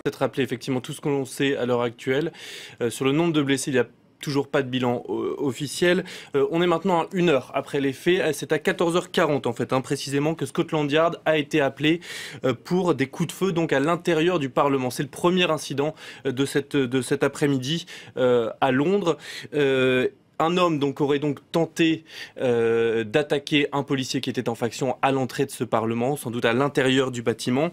Peut-être rappeler effectivement tout ce qu'on sait à l'heure actuelle. Sur le nombre de blessés, il n'y a toujours pas de bilan officiel. On est maintenant à 1 heure après les faits. C'est à 14h40 en fait, précisément, que Scotland Yard a été appelé pour des coups de feu donc à l'intérieur du Parlement. C'est le premier incident de cet après-midi à Londres. Un homme aurait donc tenté d'attaquer un policier qui était en faction à l'entrée de ce Parlement, sans doute à l'intérieur du bâtiment.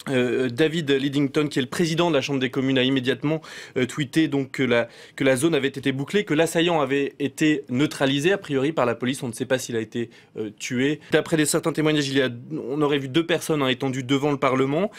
David Lidington, qui est le président de la Chambre des communes, a immédiatement tweeté donc que la zone avait été bouclée, que l'assaillant avait été neutralisé a priori par la police. On ne sait pas s'il a été tué. D'après certains témoignages, on aurait vu 2 personnes étendues devant le Parlement.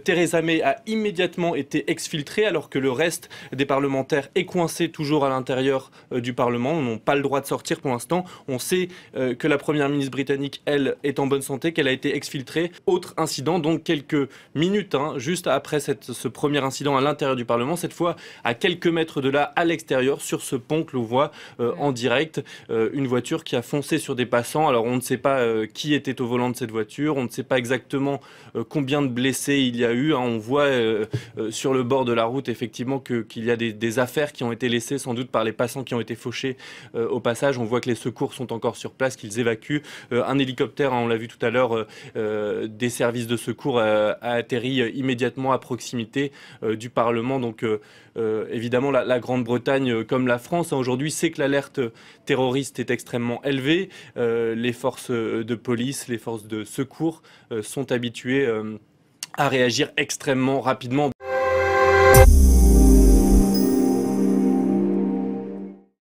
Theresa May a immédiatement été exfiltrée alors que le reste des parlementaires est coincé toujours à l'intérieur du Parlement. Ils n'ont pas le droit de sortir pour l'instant. On sait que la première ministre britannique, elle, est en bonne santé, qu'elle a été exfiltrée. Autre incident, donc quelques minutes, juste après ce premier incident à l'intérieur du Parlement, cette fois à quelques mètres de là, à l'extérieur, sur ce pont que l'on voit en direct, une voiture qui a foncé sur des passants. Alors on ne sait pas qui était au volant de cette voiture, on ne sait pas exactement combien de blessés il y a eu. On voit sur le bord de la route effectivement qu'il y a des affaires qui ont été laissées sans doute par les passants qui ont été fauchés au passage. On voit que les secours sont encore sur place, qu'ils évacuent. Un hélicoptère, on l'a vu tout à l'heure, des services de secours a atterri immédiatement à proximité du Parlement. Donc évidemment la Grande-Bretagne comme la France aujourd'hui sait que l'alerte terroriste est extrêmement élevée. Les forces de police, les forces de secours sont habituées à réagir extrêmement rapidement.